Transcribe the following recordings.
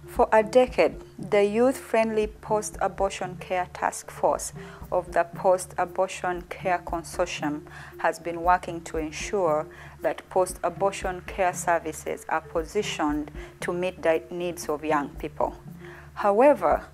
For a decade, the youth-friendly Post-Abortion Care Task Force of the Postabortion Care Consortium has been working to ensure that post-abortion care services are positioned to meet the needs of young people. However,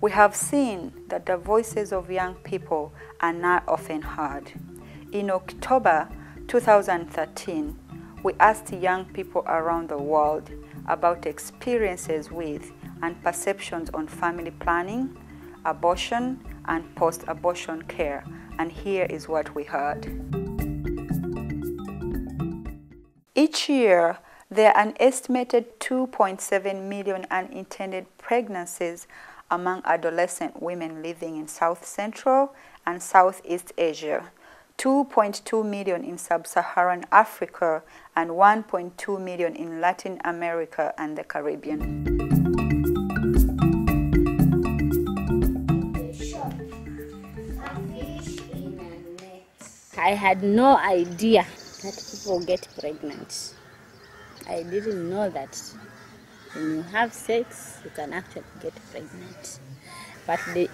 we have seen that the voices of young people are not often heard. In October 2013, we asked young people around the world about experiences with and perceptions on family planning, abortion, and post-abortion care, and here is what we heard. Each year, there are an estimated 2.7 million unintended pregnancies among adolescent women living in South Central and Southeast Asia, 2.2 million in Sub-Saharan Africa, and 1.2 million in Latin America and the Caribbean. I had no idea that people get pregnant. I didn't know that when you have sex, you can actually get pregnant. But the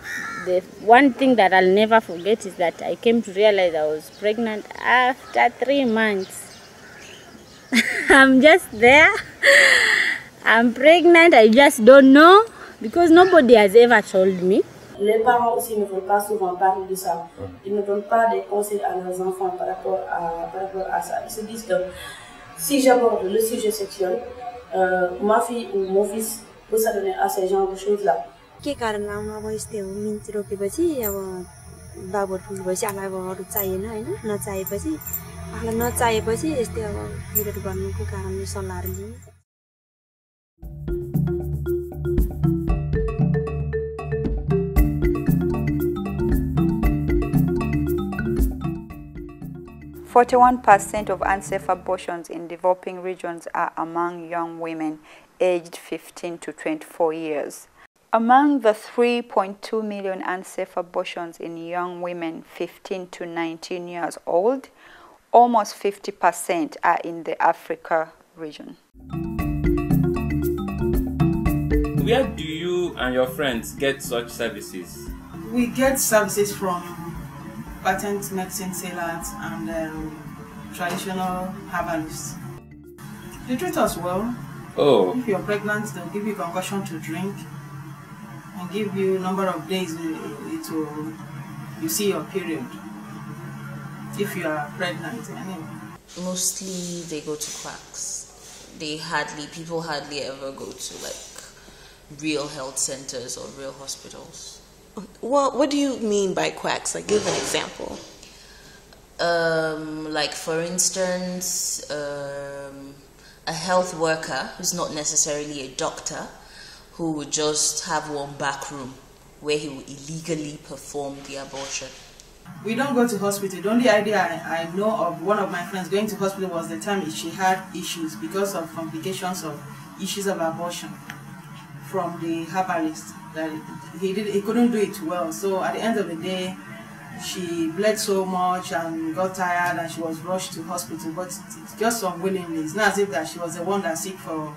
one thing that I'll never forget is that I came to realize I was pregnant after 3 months. I'm just there. I'm pregnant, I just don't know because nobody has ever told me. Les parents aussi ne veulent pas souvent parler de ça. Ils ne donnent pas des conseils à leurs enfants par rapport à ça. Ils se disent que si j'aborde le sujet sexuel, ma fille ou mon fils peut s'adonner à ces genres de choses-là. के कारणले अब यस्तै हो mince रोकेपछि अब बाबुहरू ठुलो भएपछि आफूलाई अब अरू चाहिएन हैन नचाहेपछि आफूलाई नचाहेपछि यस्तै अब विरोध गर्नुको कारणले सल्लाहहरू लिनु 41% of unsafe abortions in developing regions are among young women aged 15 to 24 years. Among the 3.2 million unsafe abortions in young women 15 to 19 years old, almost 50% are in the Africa region. Where do you and your friends get such services? We get services from patent medicine sellers and traditional herbalists. They treat us well. Oh. If you're pregnant, they'll give you concoction to drink and give you a number of days you see your period. If you are pregnant, anyway. Mostly they go to quacks. People hardly ever go to like real health centers or real hospitals. Well, what do you mean by quacks? Like, give an example. Like for instance, a health worker who's not necessarily a doctor, who would just have one back room where he would illegally perform the abortion. We don't go to hospital. The only idea I know of one of my friends going to hospital was the time she had issues because of complications of issues of abortion from the herbalist. That he couldn't do it well. So at the end of the day, she bled so much and got tired and she was rushed to hospital. But it's just unwillingly. It's not as if that she was the one that seek for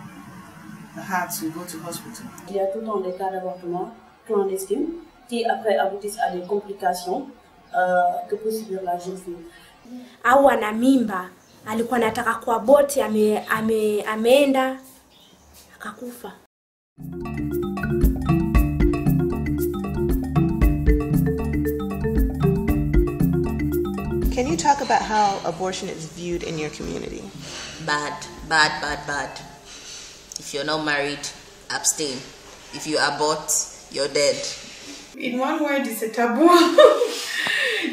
her to go to hospital. Il y a tout le temps des cas d'avortement clandestins qui après aboutissent à des complications que peut subir la jeune fille. Au ana mimba alikuwa anataka kuabort ameenda akakufa. Can you talk about how abortion is viewed in your community? Bad, bad, bad, bad. If you're not married, abstain. If you abort, you're dead. In one word, it's a taboo.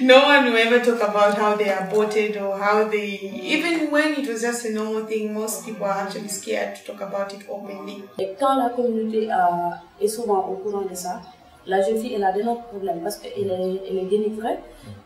No one will ever talk about how they aborted or how they... Even when it was just a normal thing, most people are actually scared to talk about it openly. Et quand la communauté est souvent au courant de ça, la jeune fille elle a d'énormes problèmes parce qu'elle est dénigrée,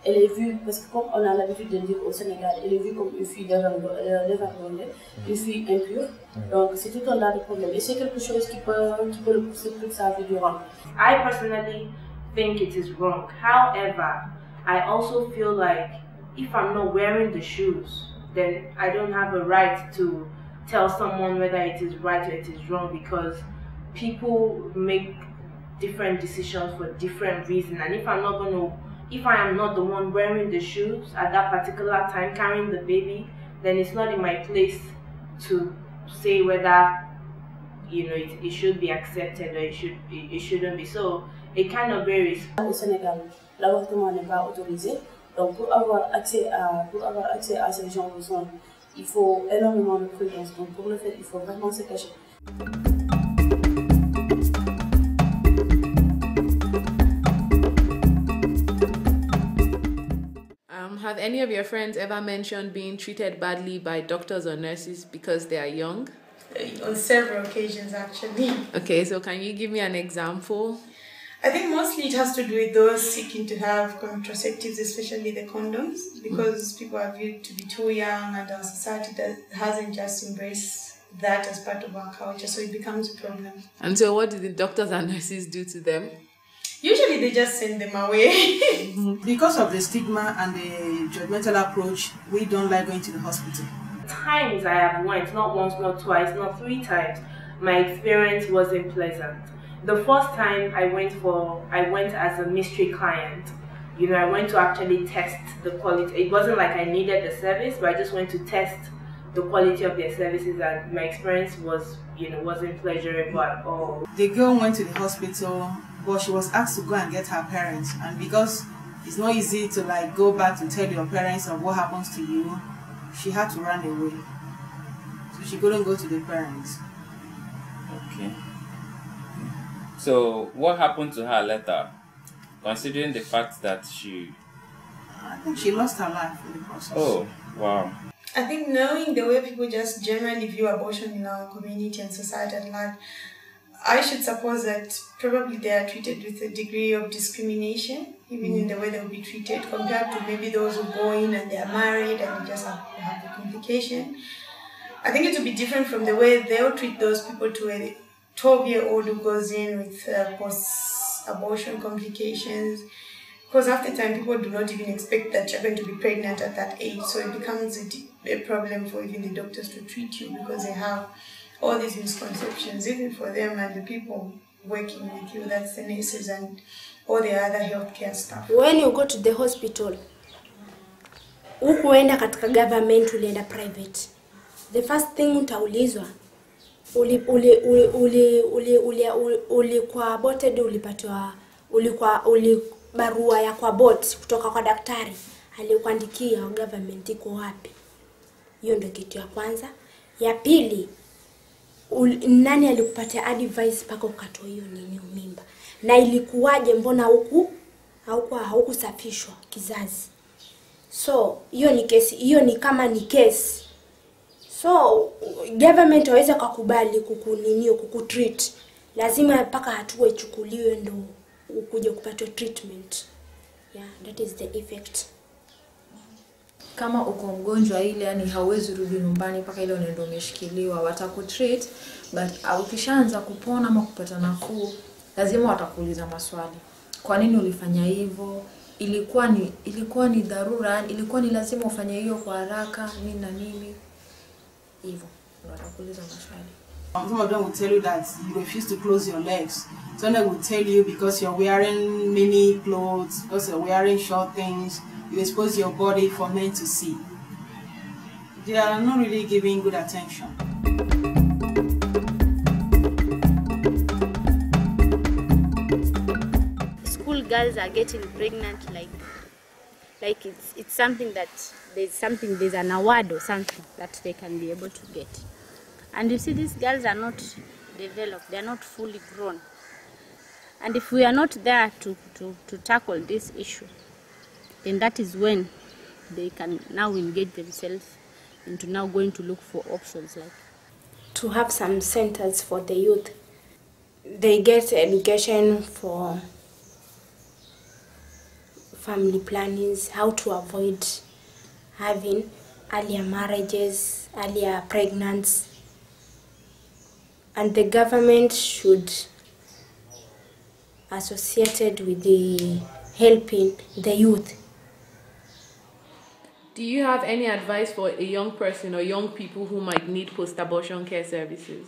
elle est vue, parce que comme on a l'habitude de dire au Sénégal, elle est vue comme une fille dévergondée, une fille impure. Donc c'est tout un tas de problèmes et c'est quelque chose qui peut le pousser toute sa vie durant. I personally think it is wrong. However, I also feel like if I'm not wearing the shoes, then I don't have a right to tell someone whether it is right or it is wrong, because people make different decisions for different reasons. And if I am not the one wearing the shoes at that particular time, carrying the baby, then it's not in my place to say whether, you know, it should be accepted or it shouldn't be. So it kind of varies. Au Sénégal, l'avortement n'est pas autorisé. Donc pour avoir accès à ces gens de soins, il faut énormément de prudence. Donc pour le fait, il faut vraiment se cacher. Have any of your friends ever mentioned being treated badly by doctors or nurses because they are young? On several occasions, actually. Okay, so can you give me an example? I think mostly it has to do with those seeking to have contraceptives, especially the condoms, because people are viewed to be too young, and our society hasn't just embraced that as part of our culture, so it becomes a problem. And so what do the doctors and nurses do to them? Usually they just send them away. Because of the stigma and the judgmental approach, we don't like going to the hospital. Times I have went, not once, not twice, not 3 times, my experience wasn't pleasant. The first time I went as a mystery client. You know, I went to actually test the quality. It wasn't like I needed the service, but I just went to test the quality of their services, and my experience was, you know, wasn't pleasurable at all. The girl went to the hospital, but she was asked to go and get her parents, and because it's not easy to like go back to tell your parents of what happens to you, she had to run away. So she couldn't go to the parents. Okay. So what happened to her later, considering the fact that I think she lost her life in the process. Oh, wow. I think knowing the way people just generally view abortion in our community and society at large, I should suppose that probably they are treated with a degree of discrimination, even in the way they will be treated, compared to maybe those who go in and they are married and they just have the complication. I think it will be different from the way they'll treat those people to a 12-year-old who goes in with post-abortion complications. Because after time, people do not even expect that you're going to be pregnant at that age. So it becomes a problem for even the doctors to treat you, because they have all these misconceptions, even for them and the people working with you, that's the nurses and all the other healthcare staff. When you go to the hospital, ukuenda katika government, ulienda private, the first thing utaulizwa, ulikuwa aborted, ulipatiwa, barua ya kwa abort kutoka kwa daktari alikuandikia government iko wapi? Hiyo ndio kitu ya kwanza. Ya pili, nani alikupatia advice paka ukatoa hiyo nini mimba? Na ilikuwaje, mbona haukusafishwa kizazi? So hiyo ni kesi, hiyo ni kama ni kesi. So government waweza kukubali kukutreat, lazima paka hatua ichukuliwe ndo ukuje kupata treatment. Yeah, that is the effect. Kama uko mgonjwa ile, yani hauwezi rudi nyumbani mpaka ile unaenda umeshikiliwa, watakutreat, but ukishaanza kupona ama kupata nafuu, lazima watakuuliza maswali. Kwa nini ulifanya hivyo? Ilikuwa ni dharura, ilikuwa ni lazima ufanye hiyo kwa haraka, nini na nini? Hivyo watakuuliza maswali. Some of them will tell you that you refuse to close your legs. Some of them will tell you because you're wearing mini clothes, because you're wearing short things, you expose your body for men to see. They are not really giving good attention. School girls are getting pregnant like it's something that there's an award or something that they can be able to get. And you see, these girls are not developed, they are not fully grown. And if we are not there to tackle this issue, then that is when they can now engage themselves into now going to look for options, like to have some centers for the youth. They get education for family plannings, how to avoid having earlier marriages, earlier pregnancies. And the government should associated with the helping the youth. Do you have any advice for a young person or young people who might need post-abortion care services?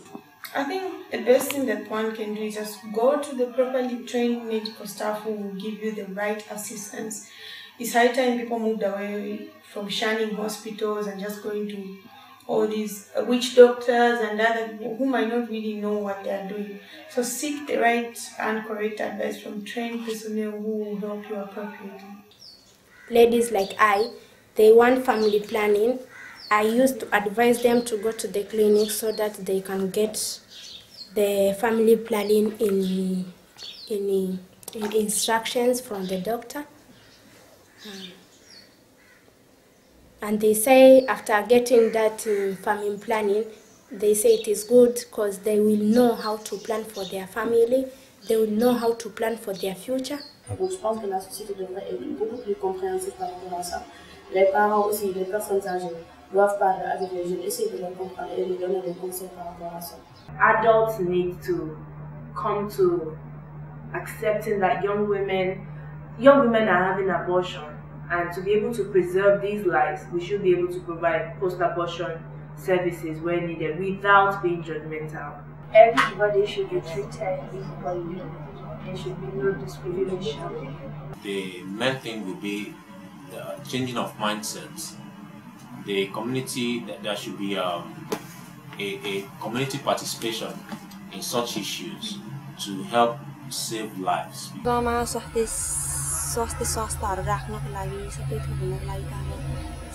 I think the best thing that one can do is just go to the properly trained medical staff who will give you the right assistance. It's high time people moved away from shunning hospitals and just going to all these witch doctors and other people who might not really know what they are doing. So seek the right and correct advice from trained personnel who will help you appropriately. Ladies like they want family planning. I used to advise them to go to the clinic so that they can get the family planning in instructions from the doctor. And they say after getting that family planning, they say it is good because they will know how to plan for their family, they will know how to plan for their future. Donc je pense que la société devrait être beaucoup plus compréhensive par rapport à ça. Les parents aussi, les personnes âgées doivent parler avec les jeunes, essayer de les comprendre et de donner des conseils par rapport à ça. Adults need to come to accepting that young women are having abortion, and to be able to preserve these lives, we should be able to provide post-abortion services where needed without being judgmental. Everybody should be treated equally. There should be no discrimination. The main thing will be the changing of mindsets. The community, there should be a community participation in such issues to help save lives. स्वास्थ्य संस्थाहरू राख्नको लागि सबै थोक्नको लागि त अब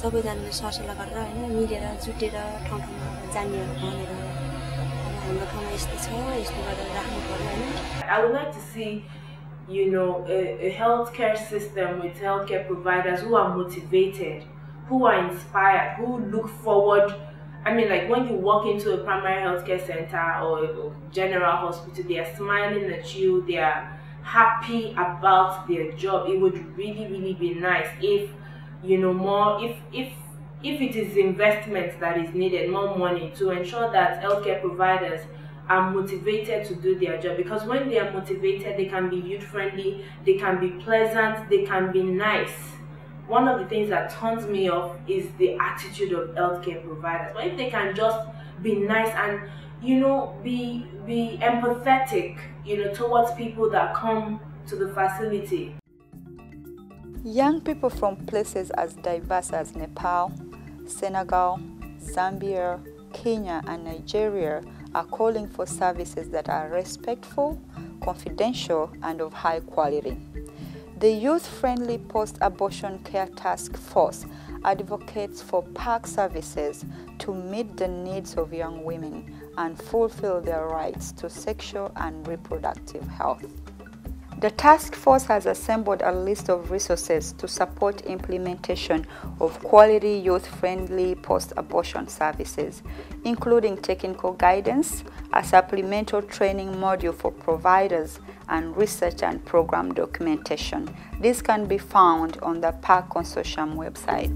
सबैजनाले सरसल्लाह गरेर हैन मिलेर जुटेर ठाउँ ठाउँमा जानेहरू भनेर अब हाम्रो ठाउँमा यस्तो छ यस्तो गरेर राख्नु पर्यो हैन. I would like to see, a healthcare system with healthcare providers who are motivated, who are inspired, who look forward. I mean, like when you walk into a primary healthcare center or a general hospital, they are smiling at you, they are happy about their job. It would really, really be nice if, more, if it is investment that is needed, more money to ensure that healthcare providers are motivated to do their job. Because when they are motivated, they can be youth-friendly, they can be pleasant, they can be nice. One of the things that turns me off is the attitude of healthcare providers. But if they can just be nice and, be empathetic, towards people that come to the facility. Young people from places as diverse as Nepal, Senegal, Zambia, Kenya, and Nigeria are calling for services that are respectful, confidential, and of high quality. The youth-friendly Post-Abortion Care Task Force advocates for PAC services to meet the needs of young women and fulfill their rights to sexual and reproductive health. The task force has assembled a list of resources to support implementation of quality youth-friendly post-abortion services, including technical guidance, a supplemental training module for providers, and research and program documentation. This can be found on the PAC Consortium website.